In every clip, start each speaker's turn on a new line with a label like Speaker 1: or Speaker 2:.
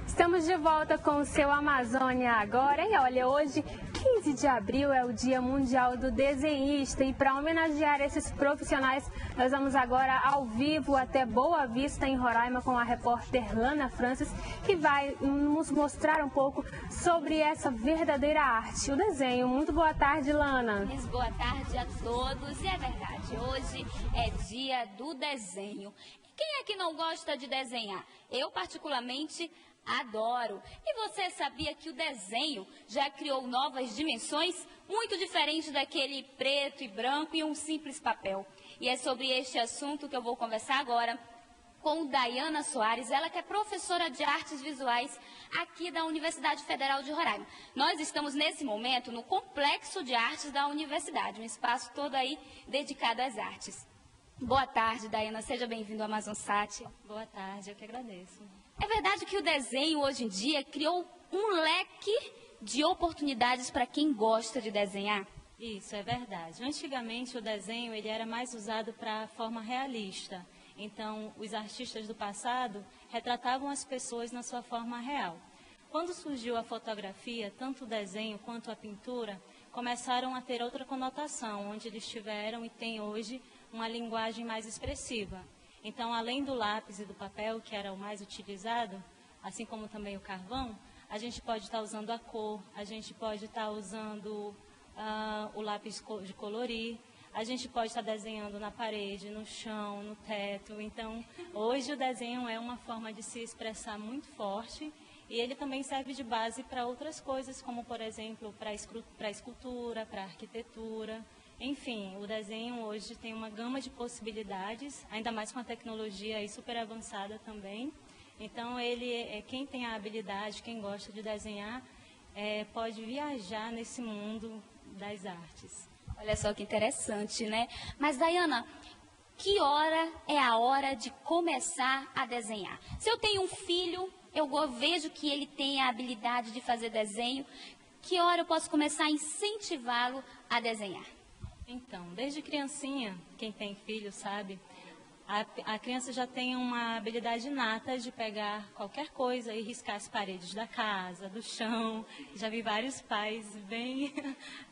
Speaker 1: Estamos de volta com o seu Amazônia Agora. E olha, hoje, 15 de abril, é o Dia Mundial do Desenhista. E para homenagear esses profissionais, nós vamos agora ao vivo até Boa Vista, em Roraima, com a repórter Lana Francis, que vai nos mostrar um pouco sobre essa verdadeira arte, o desenho. Muito boa tarde, Lana.
Speaker 2: Boa tarde a todos. E é verdade, hoje é Dia do Desenho. Quem é que não gosta de desenhar? Eu, particularmente, adoro. E você sabia que o desenho já criou novas dimensões, muito diferente daquele preto e branco e um simples papel? E é sobre este assunto que eu vou conversar agora com Dayana Soares, ela que é professora de artes visuais aqui da Universidade Federal de Roraima. Nós estamos nesse momento no Complexo de Artes da Universidade, um espaço todo aí dedicado às artes. Boa tarde, Dayana, seja bem-vindo ao AmazonSat.
Speaker 3: Boa tarde, eu que agradeço.
Speaker 2: É verdade que o desenho hoje em dia criou um leque de oportunidades para quem gosta de desenhar?
Speaker 3: Isso, é verdade. Antigamente o desenho ele era mais usado para a forma realista. Então, os artistas do passado retratavam as pessoas na sua forma real. Quando surgiu a fotografia, tanto o desenho quanto a pintura começaram a ter outra conotação, onde eles tiveram e têm hoje uma linguagem mais expressiva. Então, além do lápis e do papel, que era o mais utilizado, assim como também o carvão, a gente pode estar usando a cor, a gente pode estar usando o lápis de colorir, a gente pode estar desenhando na parede, no chão, no teto. Então, hoje o desenho é uma forma de se expressar muito forte e ele também serve de base para outras coisas, como, por exemplo, para a escultura, para a arquitetura. Enfim, o desenho hoje tem uma gama de possibilidades, ainda mais com a tecnologia aí super avançada também. Então, quem tem a habilidade, quem gosta de desenhar, pode viajar nesse mundo das artes.
Speaker 2: Olha só que interessante, né? Mas, Dayana, que hora é a hora de começar a desenhar? Se eu tenho um filho, eu vejo que ele tem a habilidade de fazer desenho, que hora eu posso começar a incentivá-lo a desenhar?
Speaker 3: Então, desde criancinha, quem tem filho sabe, a criança já tem uma habilidade inata de pegar qualquer coisa e riscar as paredes da casa, do chão. Já vi vários pais bem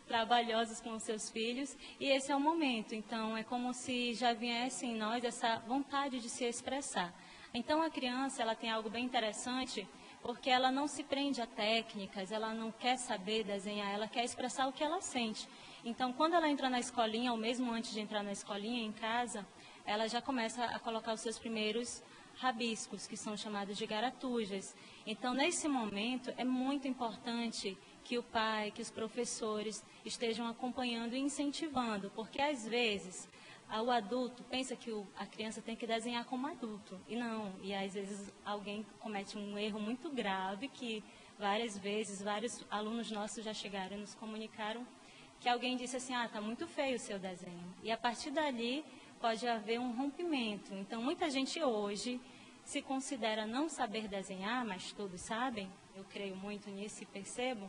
Speaker 3: trabalhosos com os seus filhos e esse é o momento. Então, é como se já viesse em nós essa vontade de se expressar. Então, a criança ela tem algo bem interessante porque ela não se prende a técnicas, ela não quer saber desenhar, ela quer expressar o que ela sente. Então, quando ela entra na escolinha, ou mesmo antes de entrar na escolinha, em casa, ela já começa a colocar os seus primeiros rabiscos, que são chamados de garatujas. Então, nesse momento, é muito importante que o pai, que os professores estejam acompanhando e incentivando, porque às vezes o adulto pensa que a criança tem que desenhar como adulto, e não. E às vezes alguém comete um erro muito grave, que várias vezes, vários alunos nossos já chegaram e nos comunicaram, que alguém disse assim, tá muito feio o seu desenho. E a partir dali pode haver um rompimento. Então, muita gente hoje se considera não saber desenhar, mas todos sabem, eu creio muito nisso e percebo,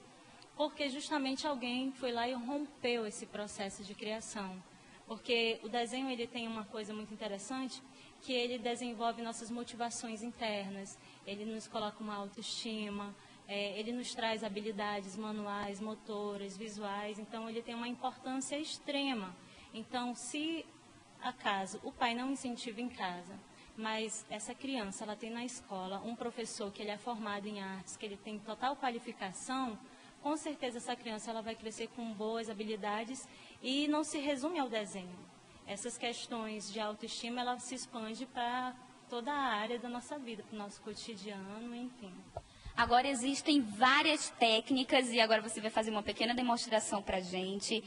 Speaker 3: porque justamente alguém foi lá e rompeu esse processo de criação. Porque o desenho ele tem uma coisa muito interessante, que ele desenvolve nossas motivações internas, ele nos coloca uma autoestima, ele nos traz habilidades manuais, motoras, visuais, então ele tem uma importância extrema. Então, se acaso o pai não incentiva em casa, mas essa criança ela tem na escola um professor que ele é formado em artes, que ele tem total qualificação, com certeza essa criança ela vai crescer com boas habilidades e não se resume ao desenho. Essas questões de autoestima ela se expande para toda a área da nossa vida, para o nosso cotidiano, enfim.
Speaker 2: Agora existem várias técnicas e agora você vai fazer uma pequena demonstração para a gente.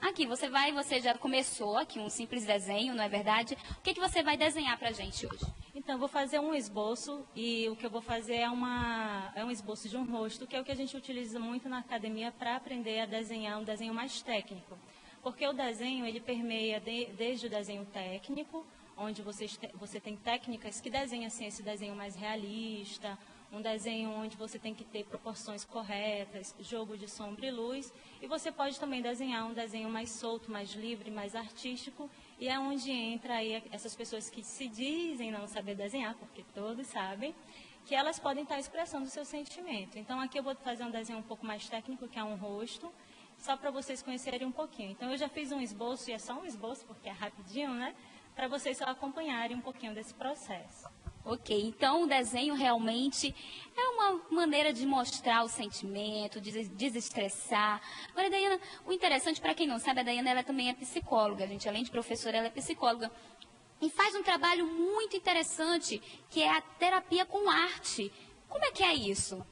Speaker 2: Aqui, você já começou aqui um simples desenho, não é verdade? O que você vai desenhar para a gente hoje?
Speaker 3: Então, eu vou fazer um esboço e o que eu vou fazer é um esboço de um rosto, que é o que a gente utiliza muito na academia para aprender a desenhar um desenho mais técnico. Porque o desenho, ele permeia desde o desenho técnico, onde você tem técnicas que desenham assim, esse desenho mais realista, um desenho onde você tem que ter proporções corretas, jogo de sombra e luz, e você pode também desenhar um desenho mais solto, mais livre, mais artístico, e é onde entra aí essas pessoas que se dizem não saber desenhar, porque todos sabem, que elas podem estar expressando o seu sentimento. Então, aqui eu vou fazer um desenho um pouco mais técnico, que é um rosto, só para vocês conhecerem um pouquinho. Então, eu já fiz um esboço, e é só um esboço, porque é rapidinho, né? Para vocês só acompanharem um pouquinho desse processo.
Speaker 2: Ok, então o desenho realmente é uma maneira de mostrar o sentimento, de desestressar. Agora, Dayana, o interessante, para quem não sabe, a Dayana ela também é psicóloga, gente. Além de professora, ela é psicóloga. E faz um trabalho muito interessante, que é a terapia com arte. Como é que é isso?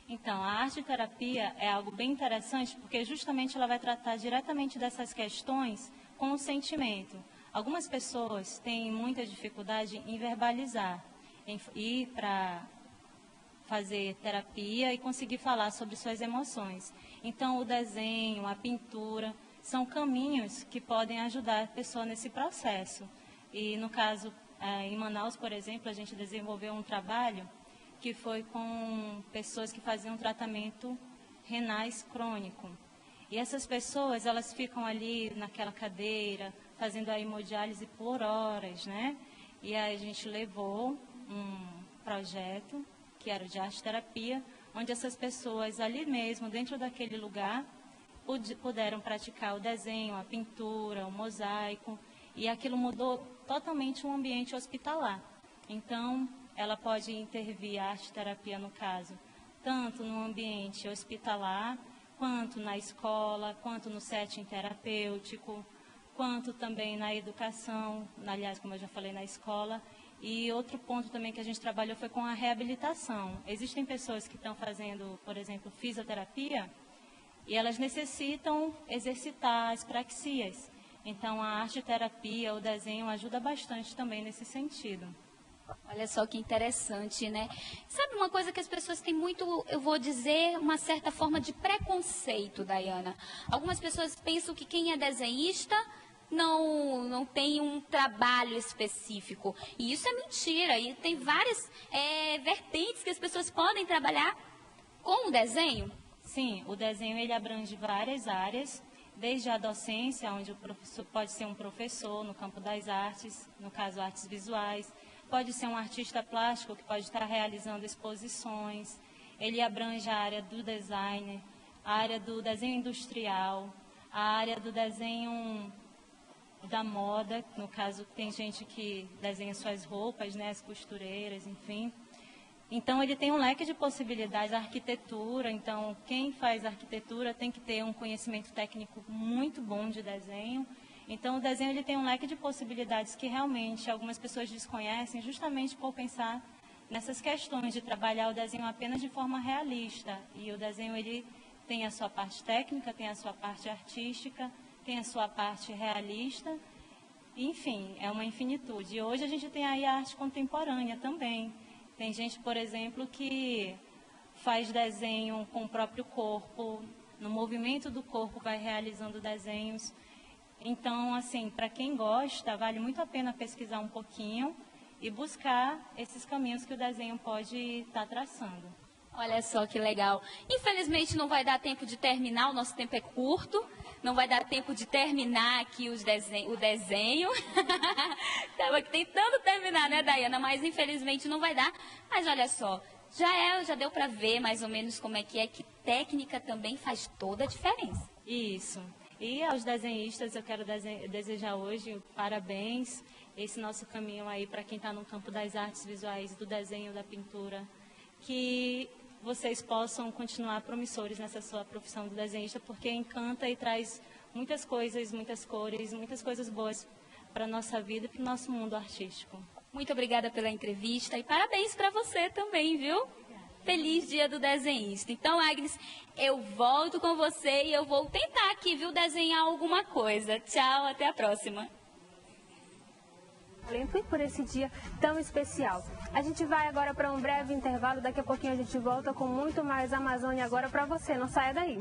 Speaker 3: Então, a arte-terapia é algo bem interessante, porque justamente ela vai tratar diretamente dessas questões com o sentimento. Algumas pessoas têm muita dificuldade em verbalizar, em ir para fazer terapia e conseguir falar sobre suas emoções. Então, o desenho, a pintura, são caminhos que podem ajudar a pessoa nesse processo. E, no caso, em Manaus, por exemplo, a gente desenvolveu um trabalho que foi com pessoas que faziam tratamento renais crônico. E essas pessoas, elas ficam ali naquela cadeira, fazendo a hemodiálise por horas, né? E aí a gente levou um projeto, que era de arte-terapia, onde essas pessoas ali mesmo, dentro daquele lugar, puderam praticar o desenho, a pintura, o mosaico, e aquilo mudou totalmente o ambiente hospitalar. Então, ela pode intervir a arte-terapia, no caso, tanto no ambiente hospitalar, quanto na escola, quanto no setting terapêutico, quanto também na educação, aliás, como eu já falei, na escola. E outro ponto também que a gente trabalhou foi com a reabilitação. Existem pessoas que estão fazendo, por exemplo, fisioterapia, e elas necessitam exercitar as praxias. Então, a arte-terapia, o desenho, ajuda bastante também nesse sentido.
Speaker 2: Olha só que interessante, né? Sabe uma coisa que as pessoas têm muito, eu vou dizer, uma certa forma de preconceito, Dayana. Algumas pessoas pensam que quem é desenhista não tem um trabalho específico. E isso é mentira. E tem várias vertentes que as pessoas podem trabalhar com o desenho.
Speaker 3: Sim, o desenho ele abrange várias áreas, desde a docência, onde o professor pode ser um professor no campo das artes, no caso artes visuais, pode ser um artista plástico que pode estar realizando exposições. Ele abrange a área do design, a área do desenho industrial, a área do desenho da moda, no caso tem gente que desenha suas roupas, né, as costureiras, enfim. Então ele tem um leque de possibilidades, a arquitetura, então quem faz arquitetura tem que ter um conhecimento técnico muito bom de desenho. Então o desenho ele tem um leque de possibilidades que realmente algumas pessoas desconhecem, justamente por pensar nessas questões de trabalhar o desenho apenas de forma realista. E o desenho ele tem a sua parte técnica, tem a sua parte artística, tem a sua parte realista, enfim, é uma infinitude. E hoje a gente tem aí a arte contemporânea também. Tem gente, por exemplo, que faz desenho com o próprio corpo, no movimento do corpo vai realizando desenhos. Então, assim, para quem gosta, vale muito a pena pesquisar um pouquinho e buscar esses caminhos que o desenho pode estar traçando.
Speaker 2: Olha só que legal. Infelizmente não vai dar tempo de terminar, o nosso tempo é curto. Não vai dar tempo de terminar aqui o desenho. Estava tentando terminar, né, Dayana? Mas infelizmente não vai dar. Mas olha só, já deu para ver mais ou menos como é que técnica também faz toda a diferença.
Speaker 3: Isso. E aos desenhistas eu quero desejar hoje parabéns. Esse nosso caminho aí para quem está no campo das artes visuais, do desenho, da pintura, que vocês possam continuar promissores nessa sua profissão do desenhista, porque encanta e traz muitas coisas, muitas cores, muitas coisas boas para a nossa vida e para o nosso mundo artístico.
Speaker 2: Muito obrigada pela entrevista e parabéns para você também, viu? Obrigada. Feliz Dia do Desenhista. Então, Agnes, eu volto com você e eu vou tentar aqui, viu, desenhar alguma coisa. Tchau, até a próxima.
Speaker 1: E por esse dia tão especial. A gente vai agora para um breve intervalo, daqui a pouquinho a gente volta com muito mais Amazônia agora para você, não saia daí.